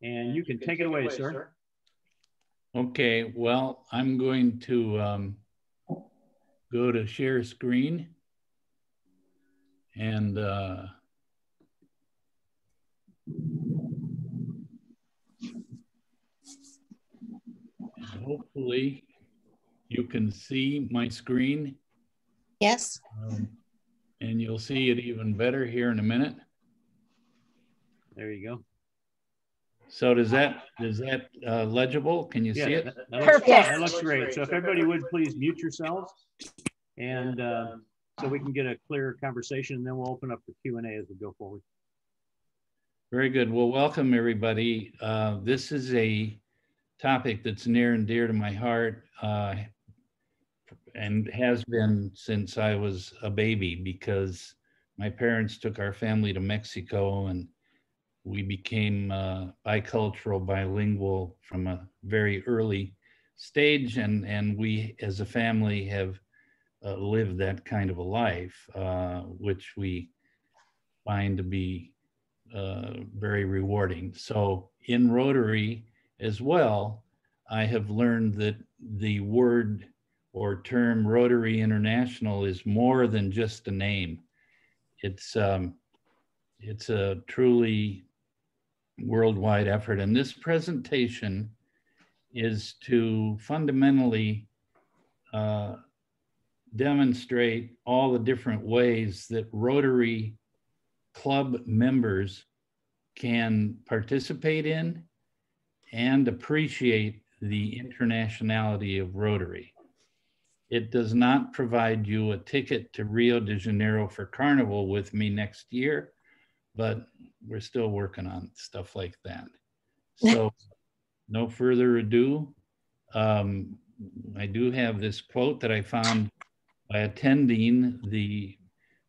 And you can take it away, sir. Okay, well, I'm going to go to share screen and hopefully you can see my screen. Yes. And you'll see it even better here in a minute. There you go. So is that legible? Can you see it? Perfect. That looks great. So if everybody would please mute yourselves, and so we can get a clear conversation, and then we'll open up the Q&A as we go forward. Very good. Well, welcome everybody. This is a topic that's near and dear to my heart and has been since I was a baby, because my parents took our family to Mexico and we became bicultural, bilingual from a very early stage, and we as a family have lived that kind of a life, which we find to be very rewarding. So in Rotary as well, I have learned that the word or term Rotary International is more than just a name. It's a truly worldwide effort. And this presentation is to fundamentally demonstrate all the different ways that Rotary Club members can participate in and appreciate the internationality of Rotary. It does not provide you a ticket to Rio de Janeiro for Carnival with me next year, but we're still working on stuff like that. So no further ado, I do have this quote that I found by attending the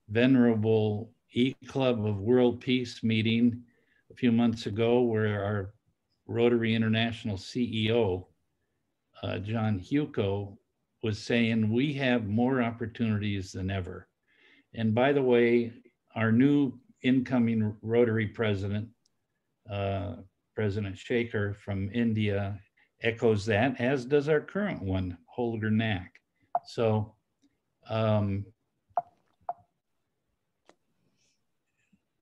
venerable E-Club of World Peace meeting a few months ago, where our Rotary International CEO, John Huco, was saying, we have more opportunities than ever. And by the way, our new incoming Rotary president, President Shaker from India, echoes that, as does our current one, Holger Knack. So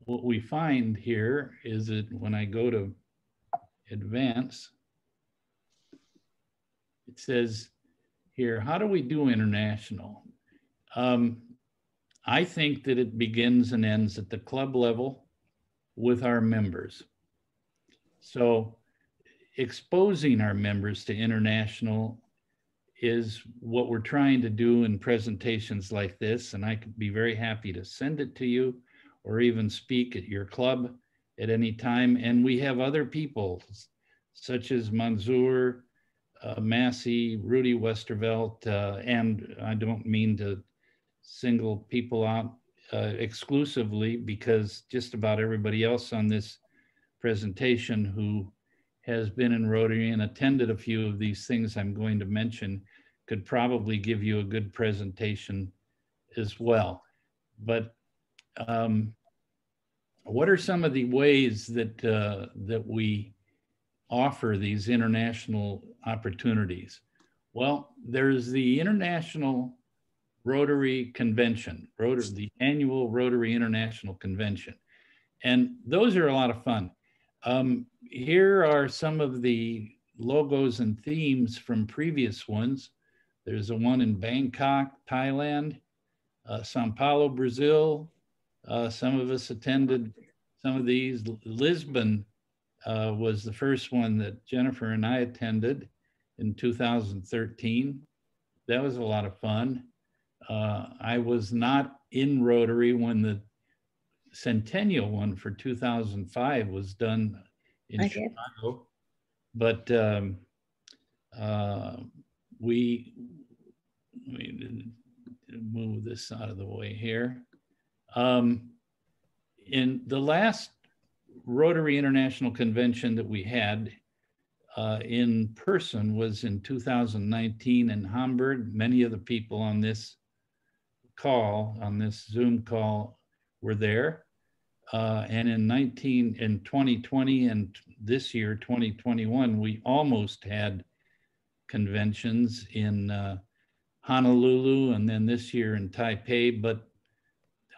what we find here is that when I go to advance, it says here, how do we do international? I think that it begins and ends at the club level with our members. So exposing our members to international is what we're trying to do in presentations like this. And I could be very happy to send it to you or even speak at your club at any time. And we have other people such as Mansour, Massey, Rudy Westervelt, and I don't mean to single people out exclusively, because just about everybody else on this presentation who has been in Rotary and attended a few of these things I'm going to mention could probably give you a good presentation as well. But what are some of the ways that that we offer these international opportunities? Well, there's the International Rotary Convention, the annual Rotary International Convention. And those are a lot of fun. Here are some of the logos and themes from previous ones. There's a one in Bangkok, Thailand, Sao Paulo, Brazil. Some of us attended some of these. Lisbon was the first one that Jennifer and I attended in 2013. That was a lot of fun. I was not in Rotary when the Centennial one for 2005 was done in Chicago, but we move this out of the way here. In the last Rotary International Convention that we had in person was in 2019 in Hamburg. Many of the people on this call, on this Zoom call, were there. And in 2020 and this year, 2021, we almost had conventions in Honolulu, and then this year in Taipei, but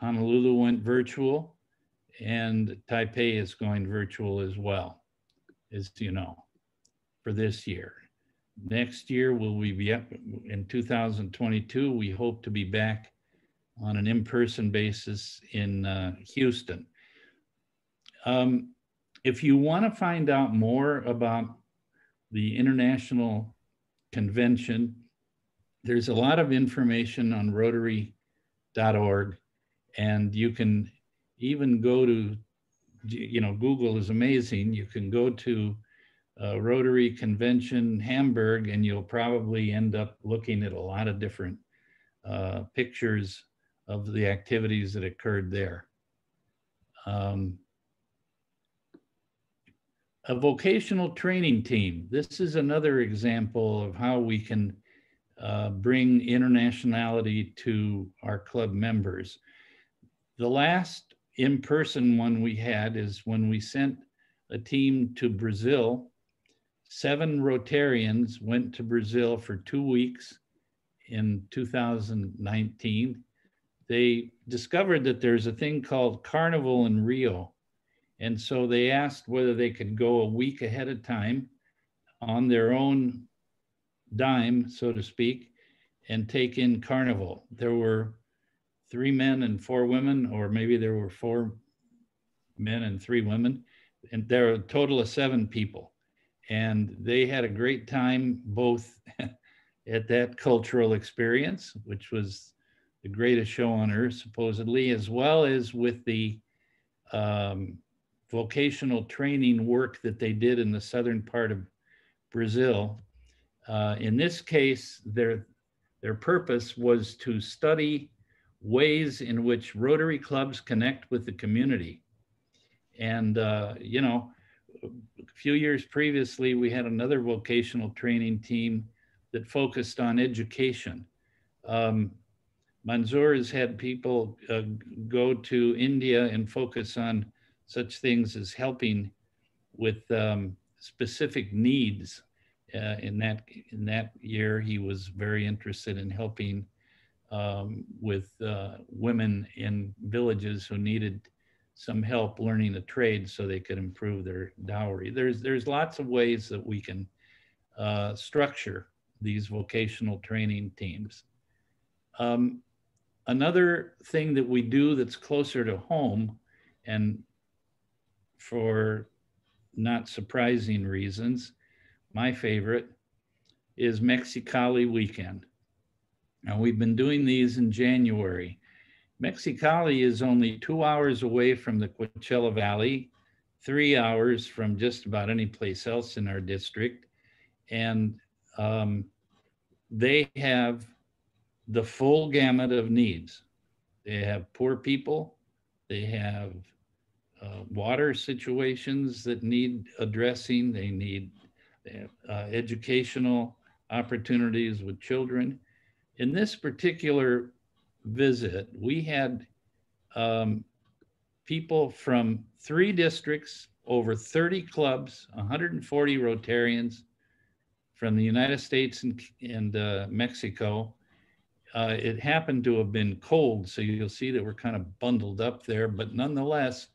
Honolulu went virtual and Taipei is going virtual as well, as you know, for this year. Next year, will we be up in 2022? We hope to be back on an in-person basis in Houston. If you want to find out more about the International Convention, there's a lot of information on Rotary.org, and you can even go to, Google is amazing. You can go to Rotary Convention Hamburg, and you'll probably end up looking at a lot of different pictures of the activities that occurred there. A vocational training team. This is another example of how we can bring internationality to our club members. The last in-person one we had is when we sent a team to Brazil. 7 Rotarians went to Brazil for 2 weeks in 2019. They discovered that there's a thing called Carnival in Rio. And so they asked whether they could go a week ahead of time on their own dime, so to speak, and take in Carnival. There were 3 men and 4 women, or maybe there were 4 men and 3 women, and there were a total of 7 people. And they had a great time, both at that cultural experience, which was the greatest show on earth, supposedly, as well as with the vocational training work that they did in the southern part of Brazil. In this case, their purpose was to study ways in which Rotary clubs connect with the community. And, a few years previously, we had another vocational training team that focused on education. Manzoor has had people go to India and focus on such things as helping with specific needs. In that year, he was very interested in helping with women in villages who needed some help learning a trade so they could improve their dowry. There's lots of ways that we can structure these vocational training teams. Another thing that we do that's closer to home, and for not surprising reasons, my favorite is Mexicali weekend. Now, we've been doing these in January. Mexicali is only 2 hours away from the Coachella Valley, 3 hours from just about any place else in our district. And they have the full gamut of needs. They have poor people, they have water situations that need addressing, they have educational opportunities with children. In this particular visit, we had people from 3 districts, over 30 clubs, 140 Rotarians from the United States and Mexico. It happened to have been cold, so you'll see that we're kind of bundled up there, but nonetheless,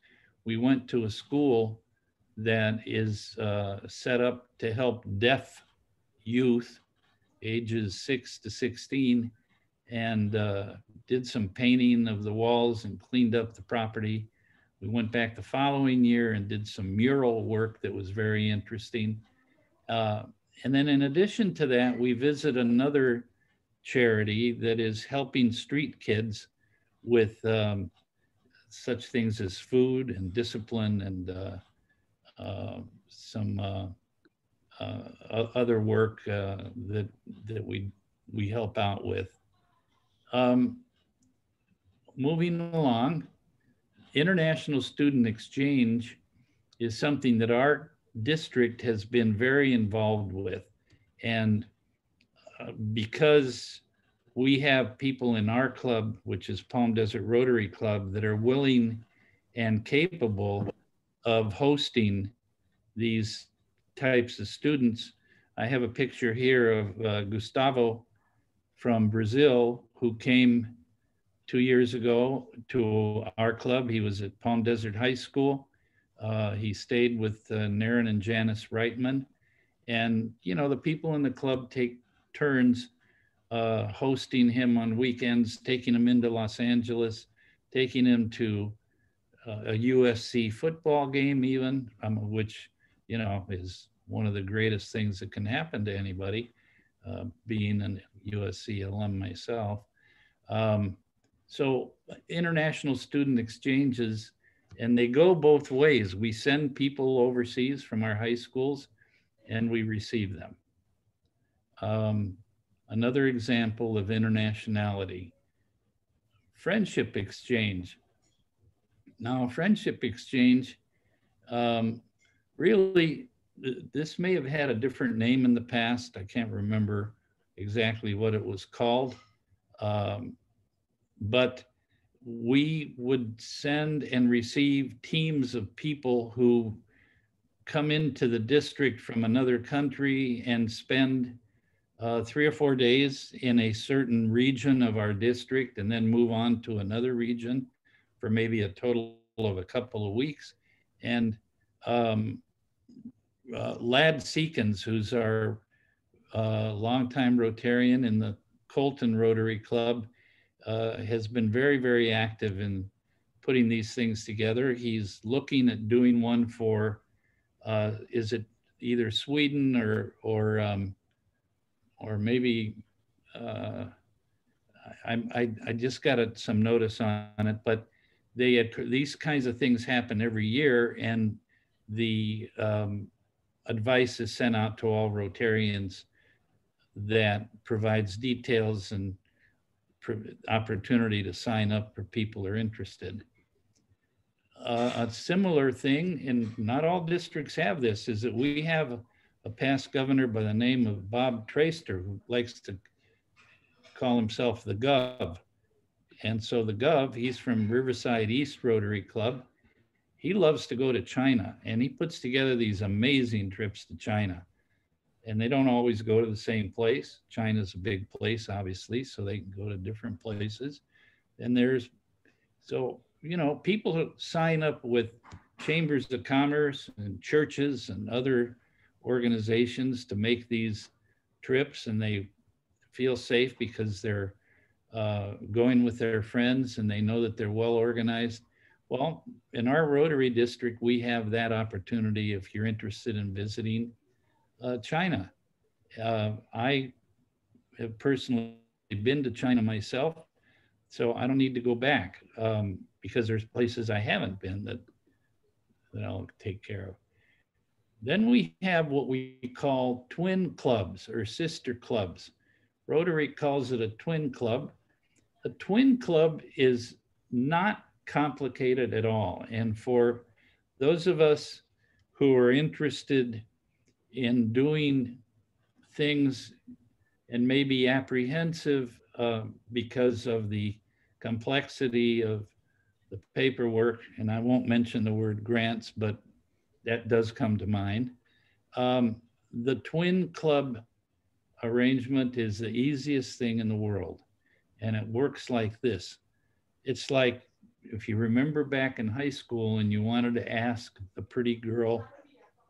we went to a school that is set up to help deaf youth ages 6 to 16, and did some painting of the walls and cleaned up the property. We went back the following year and did some mural work that was very interesting. And then in addition to that, we visit another charity that is helping street kids with such things as food and discipline and some other work that we help out with. Moving along, international student exchange is something that our district has been very involved with. And because we have people in our club, which is Palm Desert Rotary Club, that are willing and capable of hosting these types of students. I have a picture here of Gustavo from Brazil, who came 2 years ago to our club. He was at Palm Desert High School. He stayed with Naren and Janice Reitman. And, you know, the people in the club take turns hosting him on weekends, taking him into Los Angeles, taking him to a USC football game even, which, you know, is one of the greatest things that can happen to anybody, being a USC alum myself. So international student exchanges, and they go both ways. We send people overseas from our high schools and we receive them. Another example of internationality, friendship exchange. Now, friendship exchange, really, this may have had a different name in the past. I can't remember exactly what it was called. But we would send and receive teams of people who come into the district from another country and spend 3 or 4 days in a certain region of our district and then move on to another region for maybe a total of a couple of weeks. And Lad Seekins, who's our longtime Rotarian in the Colton Rotary Club, has been very, very active in putting these things together. He's looking at doing one for, is it either Sweden or maybe, I just got some notice on it, but these kinds of things happen every year, and the advice is sent out to all Rotarians that provides details and opportunity to sign up for people who are interested. A similar thing, and not all districts have this, is that we have a past governor by the name of Bob Traster, who likes to call himself the Gov. And so the Gov, he's from Riverside East Rotary Club. He loves to go to China, and he puts together these amazing trips to China. And they don't always go to the same place. China's a big place, obviously, so they can go to different places. And so, you know, people who sign up with chambers of commerce and churches and other organizations to make these trips, and they feel safe because they're going with their friends and they know that they're well organized. Well, in our Rotary district, we have that opportunity if you're interested in visiting China. I have personally been to China myself, so I don't need to go back because there's places I haven't been that I'll take care of. Then we have what we call twin clubs or sister clubs. Rotary calls it a twin club. A twin club is not complicated at all. And for those of us who are interested in doing things and maybe apprehensive because of the complexity of the paperwork, and I won't mention the word grants, but that does come to mind. The twin club arrangement is the easiest thing in the world, and it works like this. It's like if you remember back in high school and you wanted to ask the pretty girl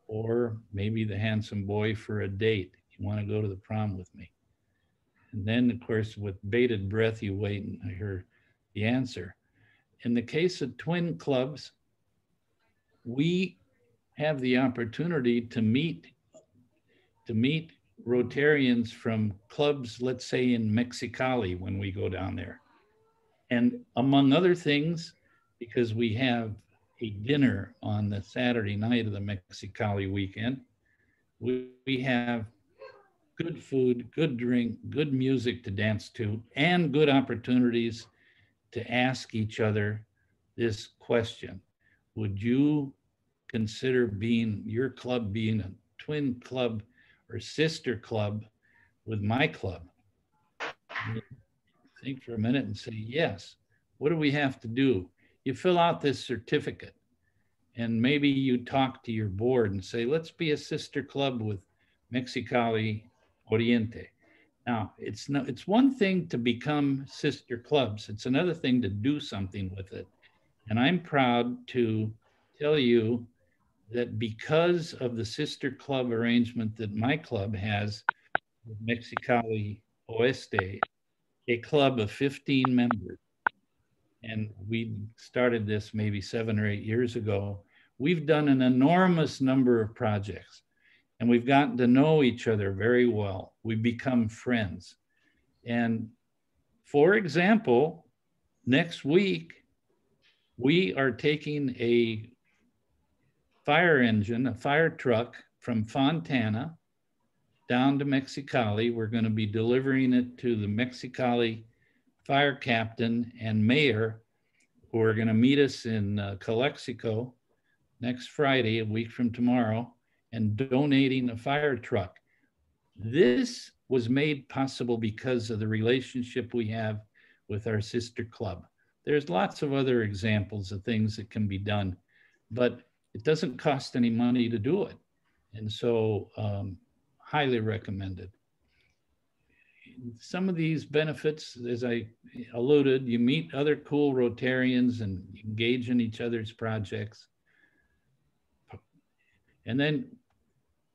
or maybe the handsome boy for a date. You want to go to the prom with me? And then, of course, with bated breath, you wait and hear the answer. In the case of twin clubs, we have the opportunity to meet Rotarians from clubs, let's say in Mexicali when we go down there. And among other things, because we have a dinner on the Saturday night of the Mexicali weekend, we have good food, good drink, good music to dance to, and good opportunities to ask each other this question. Would you consider your club being a twin club or sister club with my club? Think for a minute and say, yes. What do we have to do? you fill out this certificate, and maybe you talk to your board and say, let's be a sister club with Mexicali Oriente. Now, it's one thing to become sister clubs. It's another thing to do something with it. And I'm proud to tell you that because of the sister club arrangement that my club has with Mexicali Oeste, a club of 15 members, and we started this maybe 7 or 8 years ago, we've done an enormous number of projects, and we've gotten to know each other very well. We've become friends. And for example, next week, we are taking a fire engine, a fire truck from Fontana down to Mexicali. We're going to be delivering it to the Mexicali fire captain and mayor, who are going to meet us in Calexico next Friday, a week from tomorrow, and donating a fire truck. This was made possible because of the relationship we have with our sister club. There's lots of other examples of things that can be done, but it doesn't cost any money to do it. And so highly recommended. Some of these benefits, as I alluded, you meet other cool Rotarians and engage in each other's projects. And then,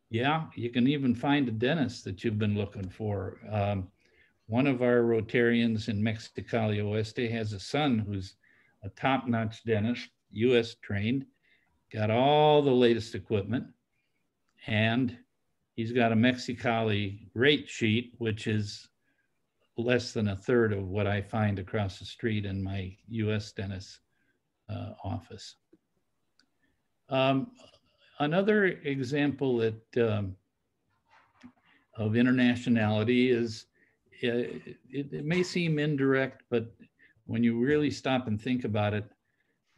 yeah, you can even find a dentist that you've been looking for. One of our Rotarians in Mexicali Oeste has a son who's a top-notch dentist, US trained, got all the latest equipment, and he's got a Mexicali rate sheet, which is less than a third of what I find across the street in my US dentist office. Another example that of internationality is, it may seem indirect, but when you really stop and think about it,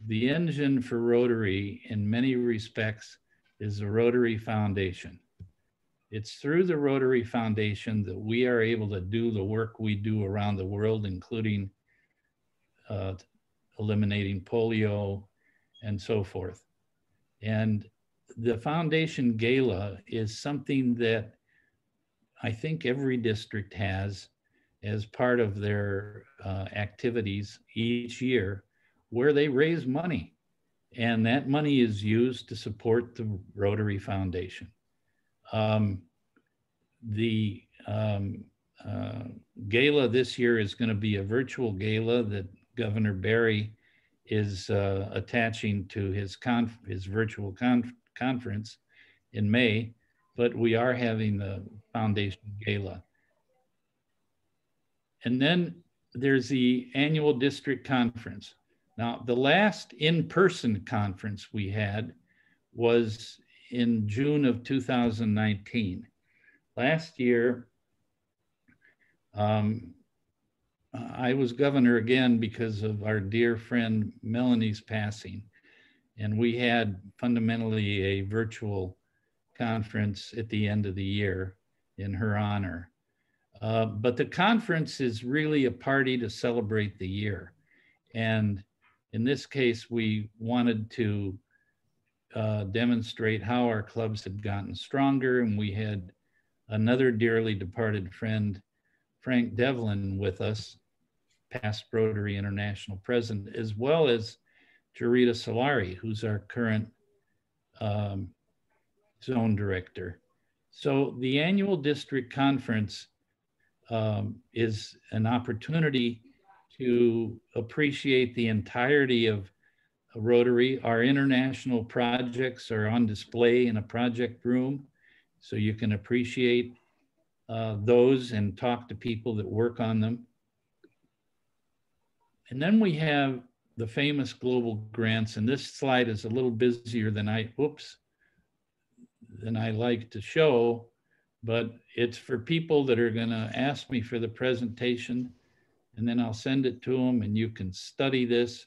the engine for Rotary in many respects is the Rotary Foundation. It's through the Rotary Foundation that we are able to do the work we do around the world, including eliminating polio and so forth. And the foundation gala is something that I think every district has as part of their activities each year, where they raise money. And that money is used to support the Rotary Foundation. The gala this year is going to be a virtual gala that Governor Barry is attaching to his virtual conference in May, but we are having the foundation gala. And then there's the annual district conference. Now, the last in-person conference we had was in June of 2019. Last year, I was governor again because of our dear friend Melanie's passing. And we had fundamentally a virtual conference at the end of the year in her honor. But the conference is really a party to celebrate the year. And in this case, we wanted to demonstrate how our clubs had gotten stronger. And we had another dearly departed friend, Frank Devlin, with us, past Rotary International president, as well as Jarita Solari, who's our current zone director. So the annual district conference is an opportunity to appreciate the entirety of Rotary. Our international projects are on display in a project room, so you can appreciate those and talk to people that work on them. And then we have the famous global grants, and this slide is a little busier than I like to show, but it's for people that are gonna ask me for the presentation, and then I'll send it to them and you can study this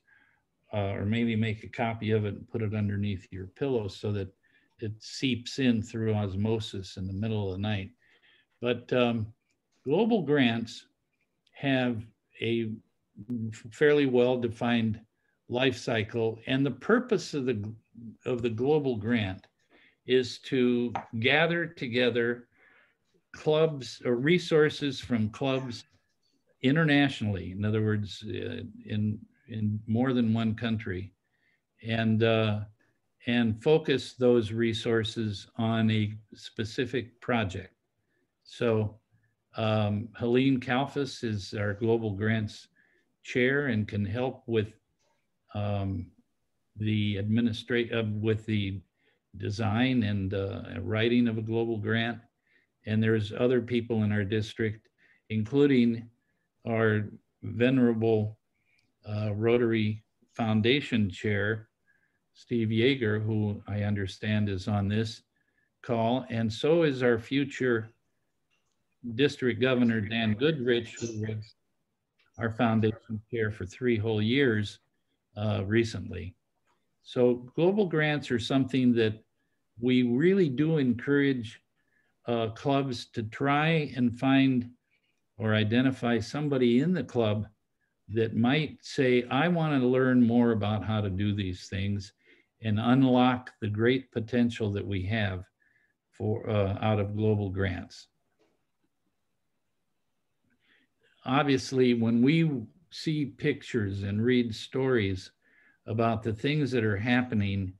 or maybe make a copy of it and put it underneath your pillow so that it seeps in through osmosis in the middle of the night. But global grants have a fairly well-defined life cycle. And the purpose of the global grant is to gather together clubs or resources from clubs internationally. In other words, in more than one country, and focus those resources on a specific project. So Helene Kalfas is our global grants chair and can help with the with the design and writing of a global grant. And there's other people in our district, including our venerable Rotary Foundation chair, Steve Yeager, who I understand is on this call, and so is our future District Governor, Dan Goodrich, who was our foundation chair for 3 whole years recently. So global grants are something that we really do encourage clubs to try and find or identify somebody in the club that might say, I want to learn more about how to do these things and unlock the great potential that we have for out of global grants. Obviously, when we see pictures and read stories about the things that are happening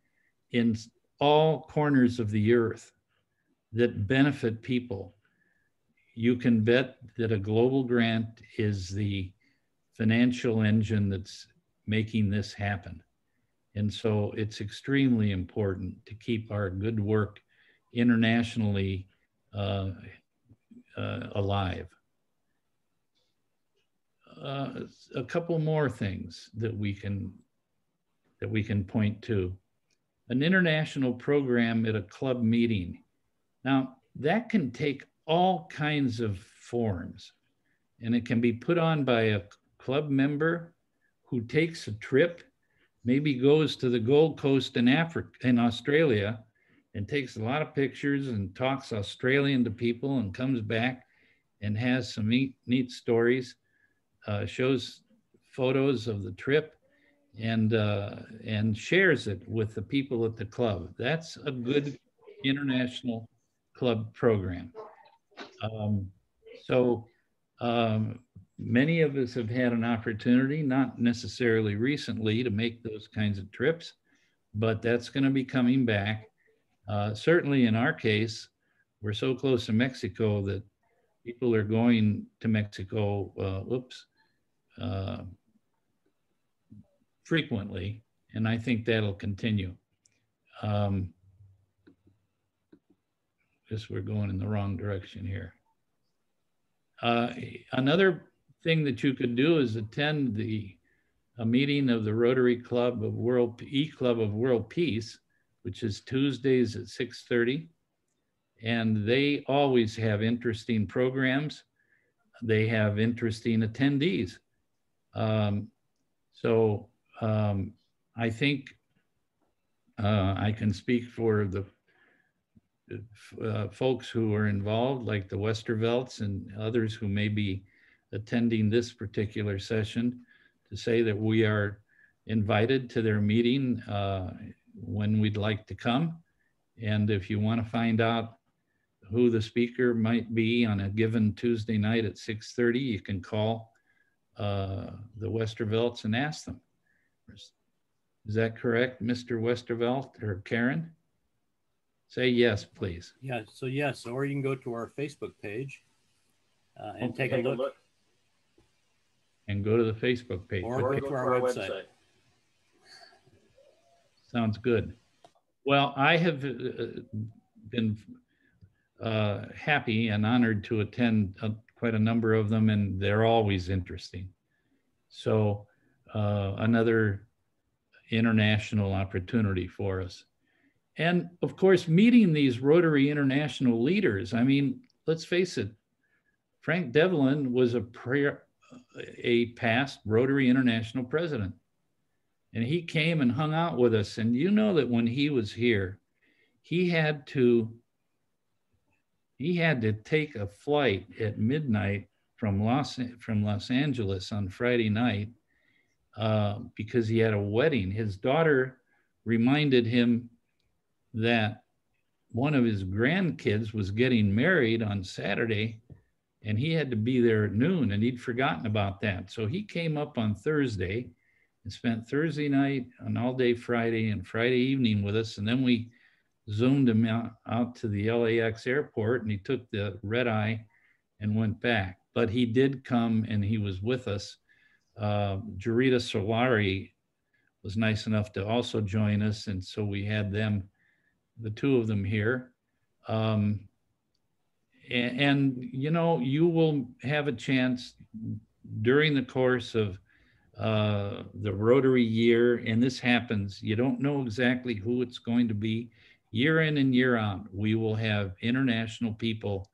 in all corners of the earth that benefit people, you can bet that a global grant is the financial engine that's making this happen. And so it's extremely important to keep our good work internationally alive. A couple more things that we can point to. An international program at a club meeting. Now, that can take all kinds of forms, and it can be put on by a club member who takes a trip, maybe goes to the Gold Coast in Australia, and takes a lot of pictures and talks Australian to people and comes back and has some neat stories, shows photos of the trip, and shares it with the people at the club. That's a good international club program. Many of us have had an opportunity, not necessarily recently, to make those kinds of trips, but that's going to be coming back. Certainly in our case, we're so close to Mexico that people are going to Mexico, frequently, and I think that'll continue. Guess we're going in the wrong direction here. Another thing that you could do is attend a meeting of the Rotary Club of Club of World Peace, which is Tuesdays at 6:30. And they always have interesting programs. They have interesting attendees. I think I can speak for the folks who are involved, like the Westervelts and others who may be attending this particular session, to say that we are invited to their meeting when we'd like to come. And if you want to find out who the speaker might be on a given Tuesday night at 6:30, you can call the Westervelts and ask them. Is that correct, Mr. Westervelt or Karen? Say yes, please. Yeah, so yes, or you can go to our Facebook page and take a look. And go to the Facebook page. Or go to our website. Sounds good. Well, I have been happy and honored to attend quite a number of them, and they're always interesting. So another international opportunity for us. And of course, meeting these Rotary International leaders. I mean, let's face it, Frank Devlin was a past Rotary International president. And he came and hung out with us. And you know that when he was here, he had to take a flight at midnight from Los Angeles on Friday night because he had a wedding. His daughter reminded him that one of his grandkids was getting married on Saturday and he had to be there at noon and he'd forgotten about that. So he came up on Thursday and spent Thursday night and all day Friday and Friday evening with us. And then we zoomed him out to the LAX airport and he took the red eye and went back. But he did come and he was with us. Jarita Solari was nice enough to also join us. And so we had them, the two of them here. And you know, you will have a chance during the course of the Rotary year, and this happens, you don't know exactly who it's going to be. Year in and year out, we will have international people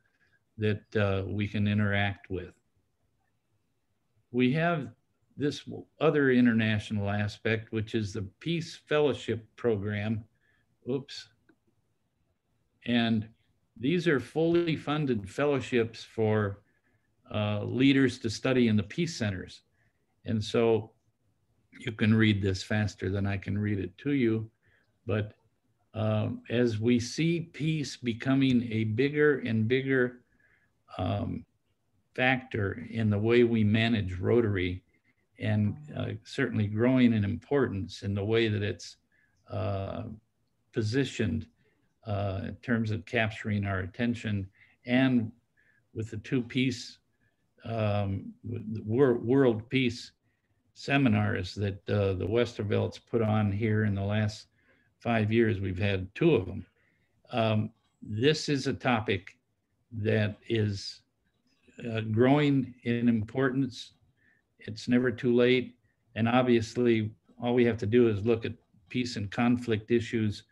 that we can interact with. We have this other international aspect, which is the Peace Fellowship Program. Oops. And these are fully funded fellowships for leaders to study in the peace centers. And so you can read this faster than I can read it to you. But as we see peace becoming a bigger and bigger factor in the way we manage Rotary, and certainly growing in importance in the way that it's positioned in terms of capturing our attention, and with the two peace, world peace seminars that the Westervelt's put on here in the last 5 years, we've had 2 of them. This is a topic that is growing in importance. It's never too late. And obviously, all we have to do is look at peace and conflict issues,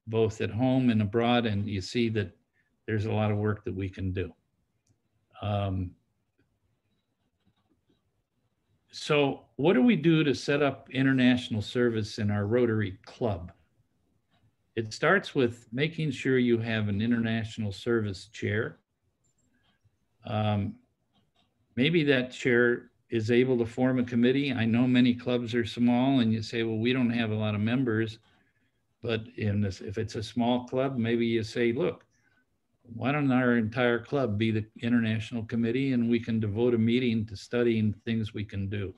both at home and abroad, and you see that there's a lot of work that we can do. So what do we do to set up international service in our Rotary Club? It starts with making sure you have an international service chair. Maybe that chair is able to form a committee. I know many clubs are small and you say, well, we don't have a lot of members. But in this, if it's a small club, maybe you say, look, why don't our entire club be the international committee and we can devote a meeting to studying things we can do.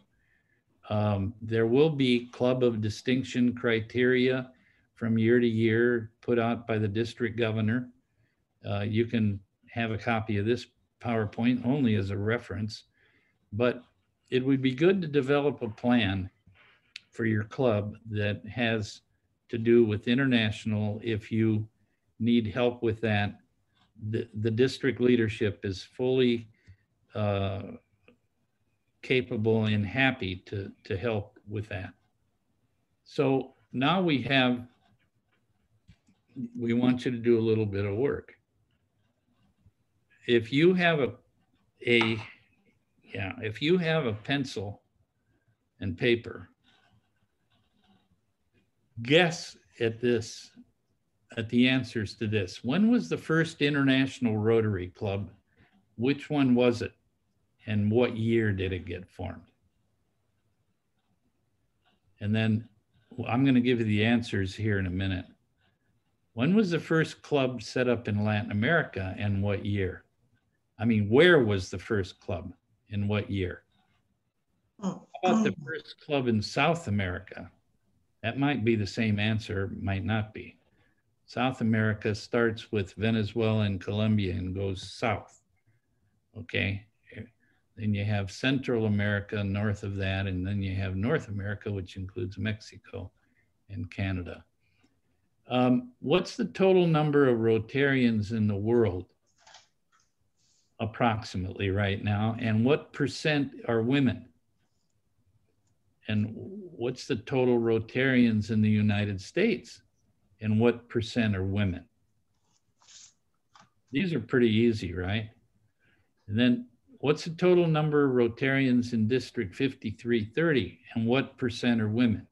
There will be club of distinction criteria from year to year put out by the district governor. You can have a copy of this PowerPoint only as a reference, but it would be good to develop a plan for your club that has to do with international. If you need help with that, the district leadership is fully capable and happy to help with that. So now we want you to do a little bit of work. If you have if you have a pencil and paper, guess at the answers to this. When was the first International Rotary Club? Which one was it? And what year did it get formed? And then I'm going to give you the answers here in a minute. When was the first club set up in Latin America and what year? I mean, where was the first club in what year? How about the first club in South America? That might be the same answer, might not be. South America starts with Venezuela and Colombia and goes south, okay? Then you have Central America north of that, and then you have North America, which includes Mexico and Canada. What's the total number of Rotarians in the world approximately right now, and what percent are women? And what's the total Rotarians in the United States, and what percent are women? These are pretty easy, right? And then what's the total number of Rotarians in District 5330, and what percent are women?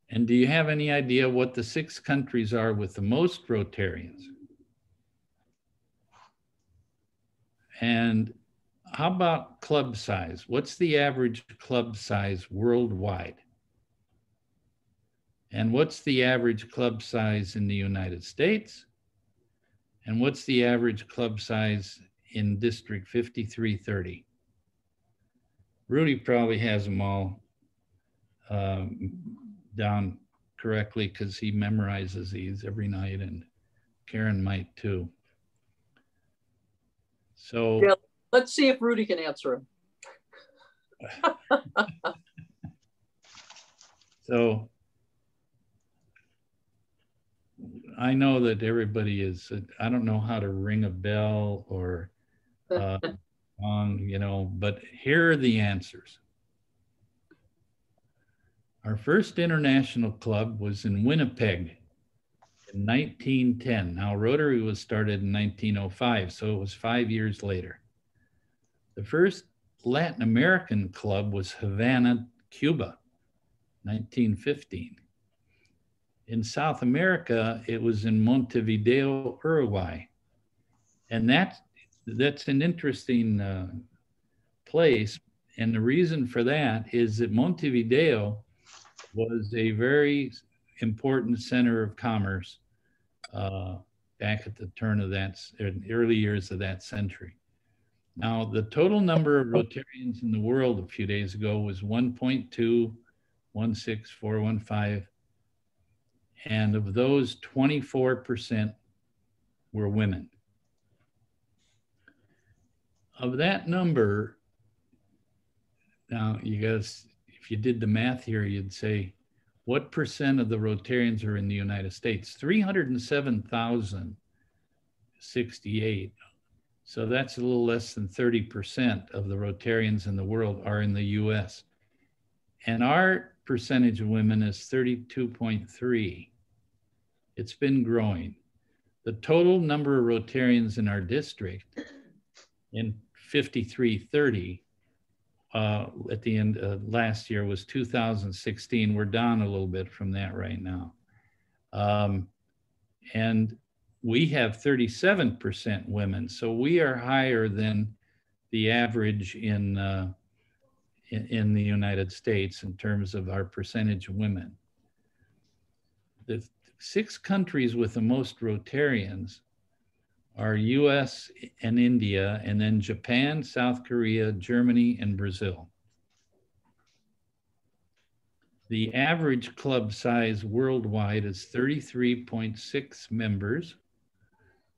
And do you have any idea what the 6 countries are with the most Rotarians? And how about club size? What's the average club size worldwide? And what's the average club size in the United States? And what's the average club size in District 5330? Rudy probably has them all down correctly because he memorizes these every night, and Karen might too. So yeah, let's see if Rudy can answer him. So I know that everybody is, I don't know how to ring a bell or you know, but here are the answers. Our first international club was in Winnipeg in 1910. Now, Rotary was started in 1905, so it was 5 years later. The first Latin American club was Havana, Cuba, 1915. In South America, it was in Montevideo, Uruguay. And that's an interesting place. And the reason for that is that Montevideo was a very important center of commerce back at the turn of that, early years of that century. Now, the total number of Rotarians in the world a few days ago was 1.216415. And of those, 24% were women. Of that number, now you guys, if you did the math here, you'd say, what percent of the Rotarians are in the United States? 307,068. So that's a little less than 30% of the Rotarians in the world are in the US. And our percentage of women is 32.3. It's been growing. The total number of Rotarians in our district in 5330 at the end of last year was 2016. We're down a little bit from that right now. And we have 37% women. So we are higher than the average in the United States in terms of our percentage of women. The 6 countries with the most Rotarians are US and India, and then Japan, South Korea, Germany, and Brazil. The average club size worldwide is 33.6 members.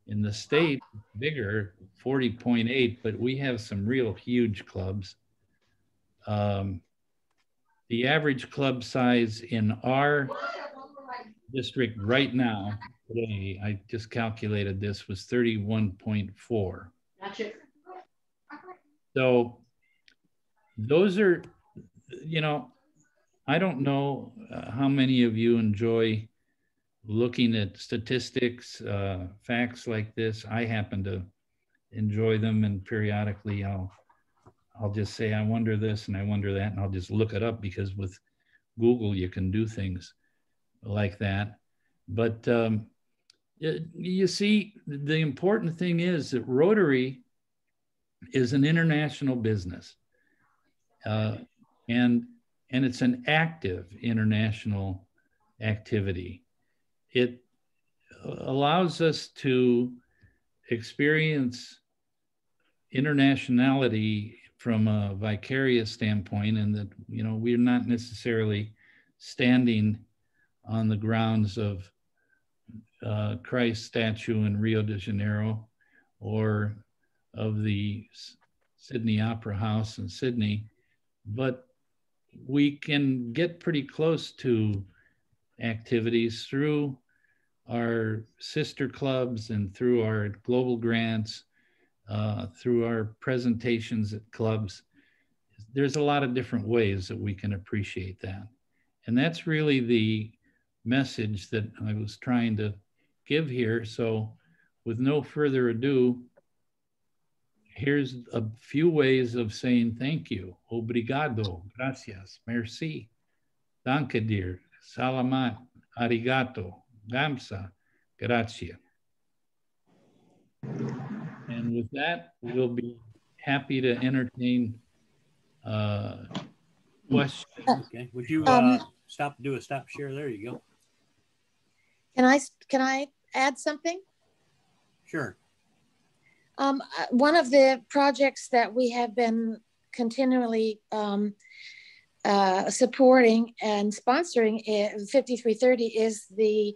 In the States, bigger, 40.8, but we have some real huge clubs. The average club size in our district right now, today, I just calculated this, was 31.4. Gotcha. So those are, you know, I don't know how many of you enjoy looking at statistics, facts like this. I happen to enjoy them, and periodically I'll just say, I wonder this and I wonder that, and I'll just look it up because with Google you can do things like that. But you see, the important thing is that Rotary is an international business, and it's an active international activity. It allows us to experience internationality from a vicarious standpoint, and that, you know, we're not necessarily standing on the grounds of Christ's statue in Rio de Janeiro or of the Sydney Opera House in Sydney, but we can get pretty close to activities through our sister clubs and through our global grants, through our presentations at clubs. There's a lot of different ways that we can appreciate that. And that's really the message that I was trying to give here. So with no further ado, here's a few ways of saying thank you. Obrigado, gracias, merci, danke dir, salamat, arigato, gamsa, grazie. And with that, we'll be happy to entertain questions. Okay, would you do a stop share? There you go. Can I add something? Sure. One of the projects that we have been continually supporting and sponsoring 5330 is the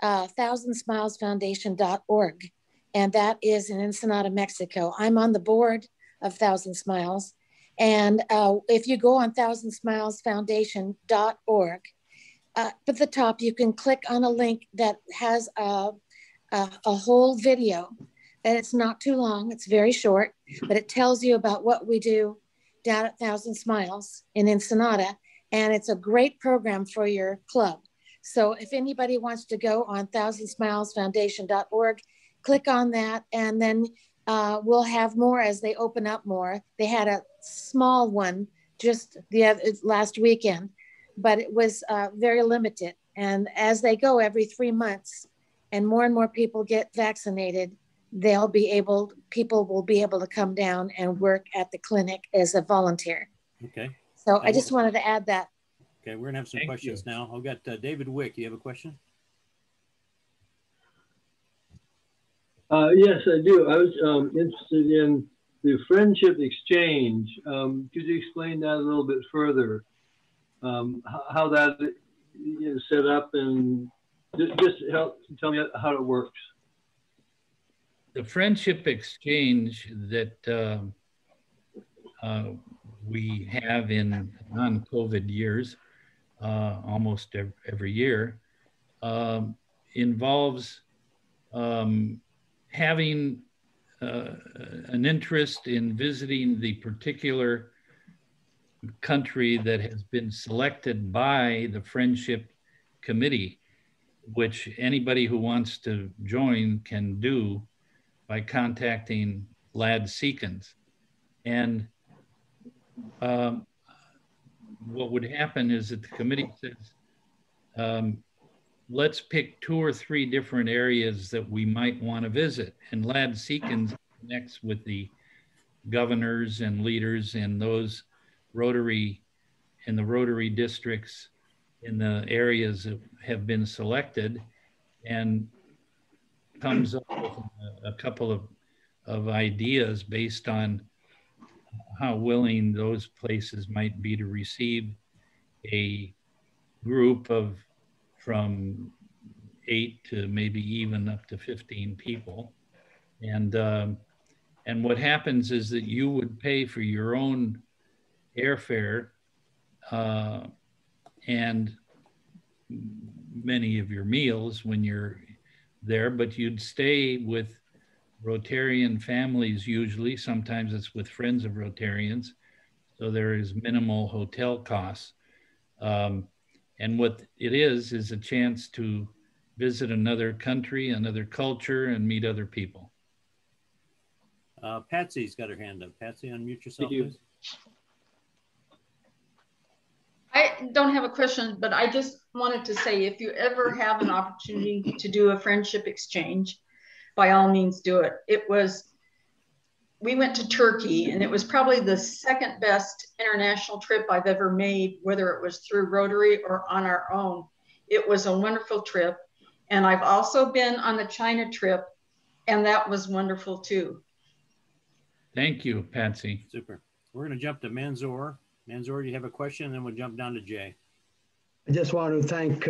thousandsmilesfoundation.org, and that is in Ensenada, Mexico. I'm on the board of Thousand Smiles, and if you go on thousandsmilesfoundation.org, at the top you can click on a link that has a whole video, and it's not too long, it's very short, but it tells you about what we do down at Thousand Smiles in Ensenada, and it's a great program for your club. So if anybody wants to go on thousandsmilesfoundation.org, click on that, and then we'll have more as they open up more. They had a small one just last weekend, but it was very limited. And as they go every 3 months and more people get vaccinated, people will be able to come down and work at the clinic as a volunteer. Okay. So I just wanted to add that. Okay, we're gonna have some questions now. I've got David Wick. You have a question? Yes, I do. I was interested in the friendship exchange. Could you explain that a little bit further? How that is set up, and just tell me how it works. The friendship exchange that we have in non-COVID years, almost every year, involves having an interest in visiting the particular country that has been selected by the Friendship Committee, which anybody who wants to join can do by contacting Lad Seekins. And what would happen is that the committee says, let's pick 2 or 3 different areas that we might want to visit. And Lad Seekins connects with the governors and leaders in those Rotary districts in the areas that have been selected, and comes up with a couple of ideas based on how willing those places might be to receive a group of from 8 to maybe even up to 15 people. And what happens is that you would pay for your own airfare and many of your meals when you're there, but you'd stay with Rotarian families usually. Sometimes it's with friends of Rotarians. So there is minimal hotel costs. And what it is a chance to visit another country, another culture, and meet other people. Patsy's got her hand up. Patsy, unmute yourself, please. I don't have a question, but I just wanted to say, if you ever have an opportunity to do a friendship exchange, by all means do it. We went to Turkey, and it was probably the second best international trip I've ever made, whether it was through Rotary or on our own. It was a wonderful trip. And I've also been on the China trip, and that was wonderful too. Thank you, Patsy. Super. We're going to jump to Manzoor. Manzoor, do you have a question? And then we'll jump down to Jay. I just want to thank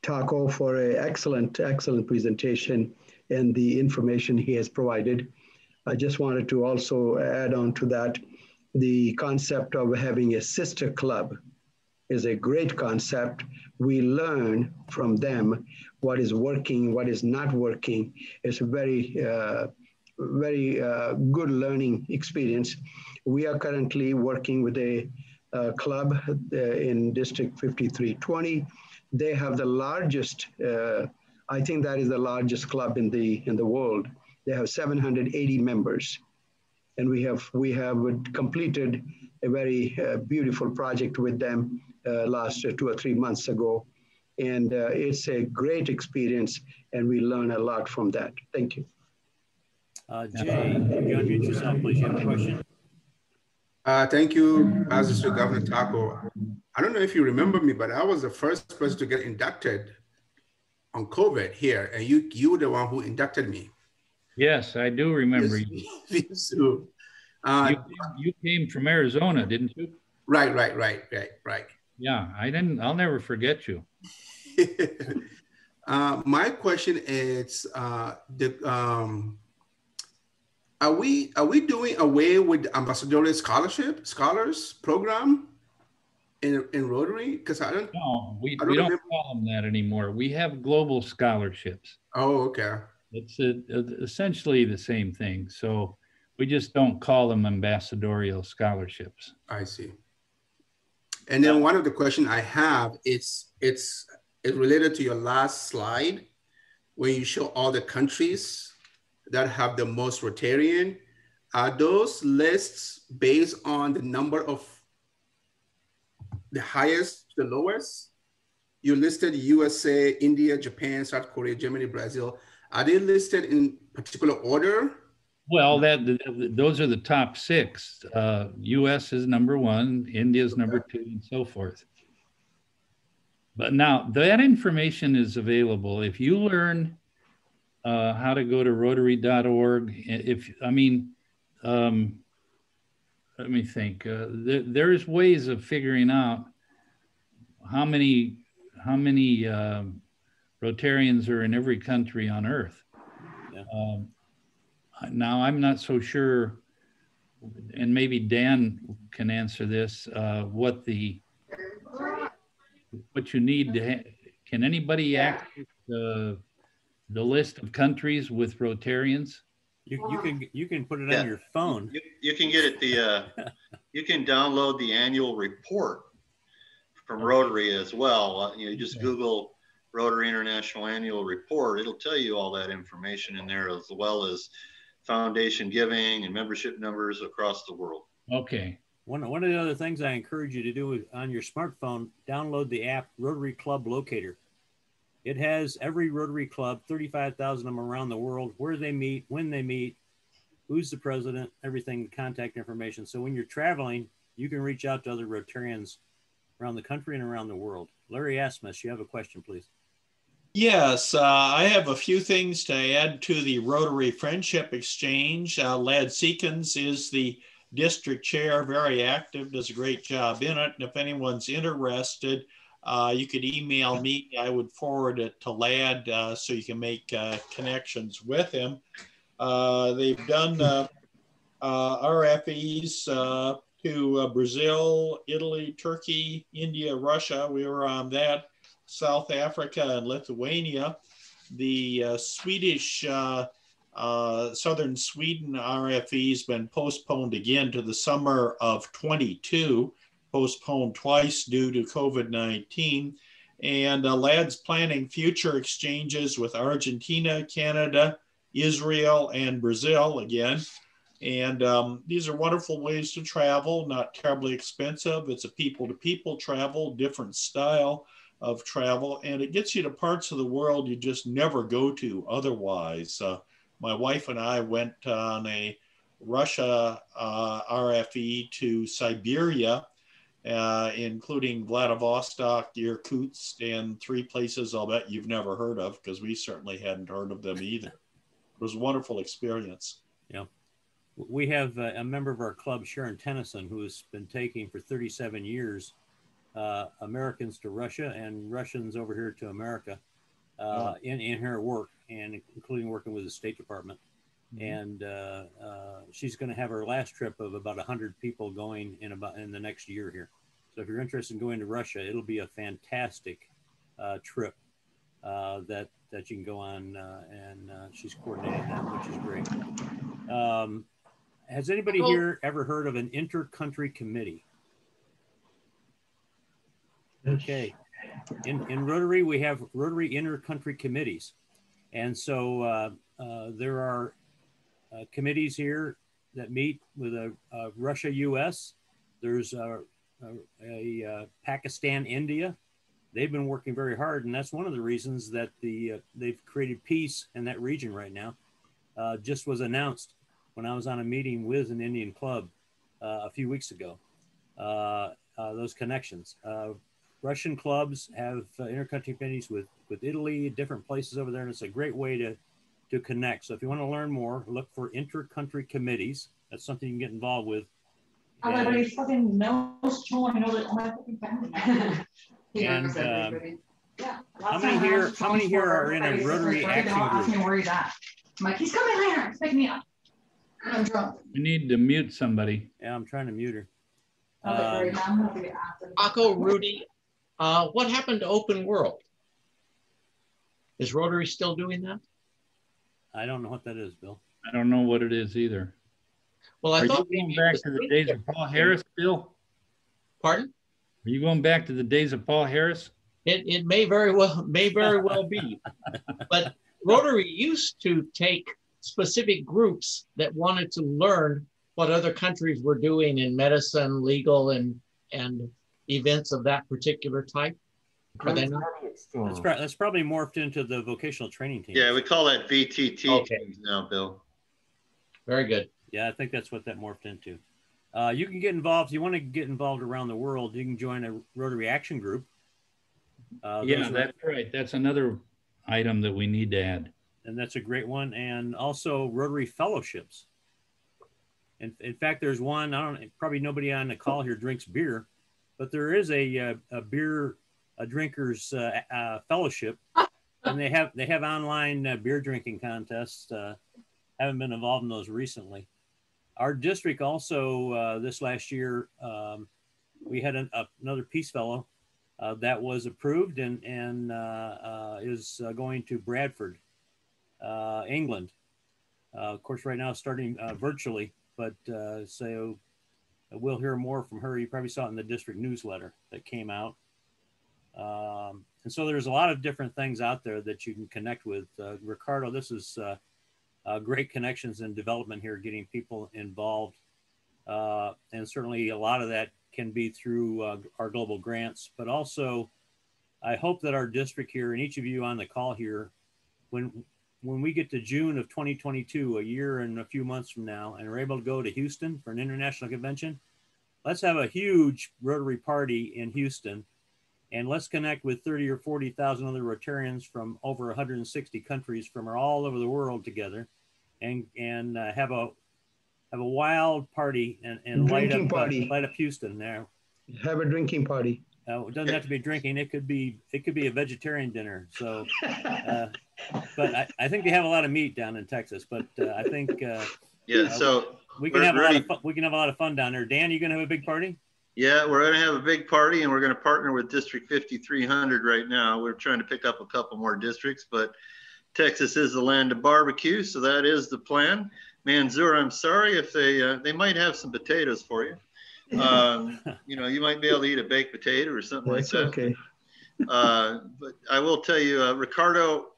Taco for an excellent presentation and the information he has provided. I just wanted to also add on to that, the concept of having a sister club is a great concept. We learn from them what is working, what is not working. It's a very good learning experience. We are currently working with a club in District 5320. They have the largest, I think that is the largest club in the world. They have 780 members. And we have completed a very beautiful project with them last 2 or 3 months ago. And it's a great experience, and we learn a lot from that. Thank you. Jay, could you unmute yourself, please? You have a question? Thank you, Assistant Governor Taco. I don't know if you remember me, but I was the first person to get inducted on COVID here, and you were the one who inducted me. Yes, I do remember Yes, you. yes, so, You came from Arizona, didn't you? Right. Yeah, I'll never forget you. My question is, are we doing away with the ambassadorial scholars program in Rotary? Because I don't. No, we don't remember. call them that anymore. We have global scholarships. Oh, okay. It's essentially the same thing. So we just don't call them ambassadorial scholarships. I see. And then one of the questions I have it's related to your last slide, where you show all the countries that have the most Rotarian. Are those lists based on the number of the highest to the lowest? You listed USA, India, Japan, South Korea, Germany, Brazil. Are they listed in particular order? Well, those are the top 6. US is number 1, India is number 2, and so forth. But now that information is available. If you learn how to go to Rotary.org, let me think. There's ways of figuring out how many Rotarians are in every country on Earth. Yeah. Now, I'm not so sure, and maybe Dan can answer this, what you need to can anybody access the list of countries with Rotarians? You can put it on your phone. You can get it you can download the annual report from Rotary as well. You just Google Rotary International Annual Report. It'll tell you all that information in there, as well as foundation giving and membership numbers across the world. Okay. One of the other things I encourage you to do is on your smartphone, download the app Rotary Club Locator. It has every Rotary Club, 35,000 of them around the world, where they meet, when they meet, who's the president, everything, contact information. So when you're traveling, you can reach out to other Rotarians around the country and around the world. Larry Asmus, you have a question, please. Yes, I have a few things to add to the Rotary Friendship Exchange. Lad Seekins is the district chair, very active, does a great job in it. And if anyone's interested, you could email me. I would forward it to Lad so you can make connections with him. They've done RFEs to Brazil, Italy, Turkey, India, Russia. We were on that. South Africa and Lithuania. The Swedish, Southern Sweden RFE has been postponed again to the summer of 22, postponed twice due to COVID-19. And Lad's planning future exchanges with Argentina, Canada, Israel, and Brazil again. And these are wonderful ways to travel, not terribly expensive. It's a people-to-people travel, different style of travel, and it gets you to parts of the world you just never go to otherwise. My wife and I went on a Russia RFE to Siberia, including Vladivostok, Irkutsk, and 3 places I'll bet you've never heard of, because we certainly hadn't heard of them either. It was a wonderful experience. Yeah. We have a member of our club, Sharon Tennyson, who has been taking for 37 years Americans to Russia and Russians over here to America in her work, and including working with the State Department. Mm-hmm. And she's going to have her last trip of about 100 people going in the next year here. So if you're interested in going to Russia, it'll be a fantastic trip that you can go on, and she's coordinating that, which is great. Has anybody here ever heard of an inter-country committee? Okay. In Rotary, we have Rotary inter-country committees. And so there are committees here that meet with Russia, US. There's a Pakistan, India. They've been working very hard, and that's one of the reasons that they've created peace in that region right now. just was announced when I was on a meeting with an Indian club a few weeks ago. Those connections. Russian clubs have intercountry committees with Italy, different places over there, and it's a great way to connect. So if you want to learn more, look for intercountry committees. That's something you can get involved with. Everybody's fucking nose chewing over my fucking family. And how many here are in a Rotary action group? Ask me where he's at. I'm like, he's coming later. He's picking me up. I'm drunk. We need to mute somebody. Yeah, I'm trying to mute her. Paco, Rudy, what happened to Open World? Is Rotary still doing that? I don't know what that is, Bill. I don't know what it is either. Well, I thought you going back to the days of Paul Harris, Bill? Pardon? Are you going back to the days of Paul Harris? It may very well be. But Rotary used to take specific groups that wanted to learn what other countries were doing in medicine, legal, and events of that particular type. Are they not? That's probably morphed into the vocational training team. Yeah, we call that VTT teams now, Bill. Very good. Yeah, I think that's what that morphed into. You can get involved. If you want to get involved around the world, you can join a Rotary Action Group. Yeah, that's right. That's another item that we need to add. And that's a great one. And also Rotary Fellowships. In fact, there's one, probably nobody on the call here drinks beer, but there is a beer drinkers fellowship, and they have online beer drinking contests. Haven't been involved in those recently. Our district also this last year, we had another Peace Fellow that was approved and is going to Bradford, England. Of course, right now starting virtually, but so we'll hear more from her. You probably saw it in the district newsletter that came out. And so there's a lot of different things out there that you can connect with. Ricardo, this is great connections and development here, getting people involved. And certainly a lot of that can be through our global grants, but also I hope that our district here and each of you on the call here, when we get to June of 2022, a year and a few months from now, and we're able to go to Houston for an international convention, let's have a huge Rotary party in Houston, and let's connect with 30 or 40,000 other Rotarians from over 160 countries from all over the world together, and have a wild party and light up Houston there. Have a drinking party. It doesn't have to be drinking. It could be a vegetarian dinner. So, but I think they have a lot of meat down in Texas. But I think so we can have a lot of fun down there. Dan, you gonna have a big party? Yeah, we're gonna have a big party, and we're gonna partner with District 5300 right now. We're trying to pick up a couple more districts, but Texas is the land of barbecue, so that is the plan. Manzur, I'm sorry if they might have some potatoes for you. You know, you might be able to eat a baked potato or something like that. Okay. But I will tell you, Ricardo,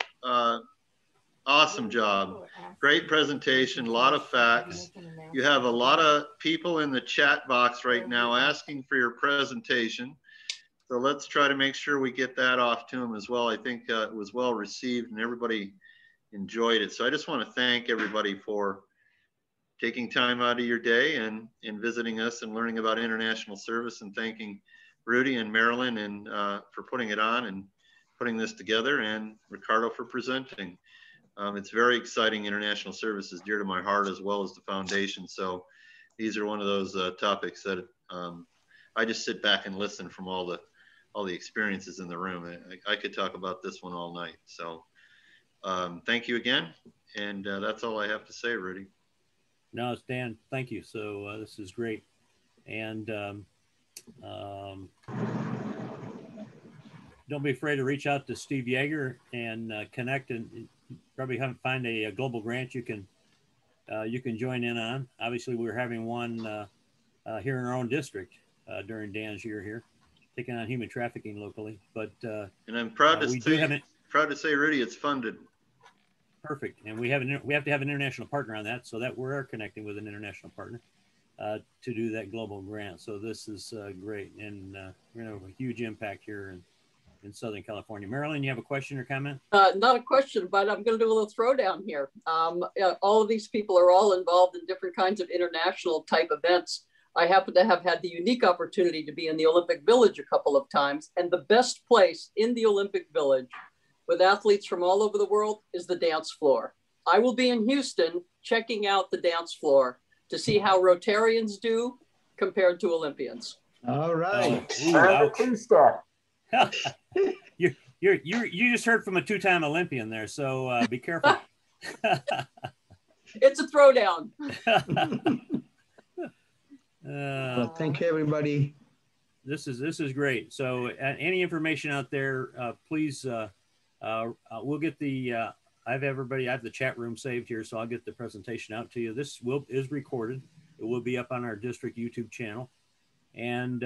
awesome job. Great presentation, a lot of facts. You have a lot of people in the chat box right now asking for your presentation. So let's try to make sure we get that off to them as well. I think it was well received and everybody enjoyed it. So I just want to thank everybody for taking time out of your day and visiting us and learning about international service, and thanking Rudy and Marilyn and for putting it on and putting this together, and Ricardo for presenting. It's very exciting. International service is dear to my heart, as well as the foundation. So these are one of those topics that I just sit back and listen from all the experiences in the room. I could talk about this one all night. So thank you again. And that's all I have to say, Rudy. No, it's Dan. Thank you. So this is great. And don't be afraid to reach out to Steve Yeager and connect, and probably find a global grant you can join in on. Obviously, we're having one here in our own district during Dan's year here, taking on human trafficking locally. But and I'm proud to say, Rudy, it's funded. Perfect. And we have to have an international partner on that, so that we're connecting with an international partner to do that global grant. So this is great, and we're gonna have a huge impact here in in Southern California. Marilyn, you have a question or comment? Not a question, but I'm going to do a little throwdown here. All of these people are all involved in different kinds of international type events. I happen to have had the unique opportunity to be in the Olympic Village a couple of times, and the best place in the Olympic Village with athletes from all over the world is the dance floor. I will be in Houston checking out the dance floor to see how Rotarians do compared to Olympians. All right. You just heard from a two-time Olympian there, so be careful. It's a throwdown. Well, thank you, everybody. This is great. So any information out there, please, we'll get the, I have the chat room saved here, so I'll get the presentation out to you. This is recorded. It will be up on our district YouTube channel. And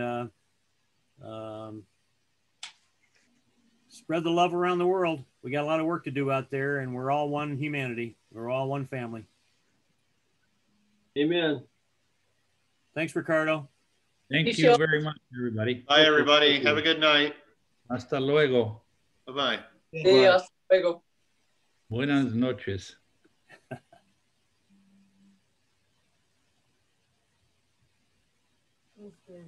spread the love around the world. We got a lot of work to do out there, and we're all one humanity. We're all one family. Amen. Thanks, Ricardo. Thank you very much, everybody. Bye, everybody. Have a good night. Hasta luego. Bye-bye. Sí, hasta luego. Buenas noches. Okay.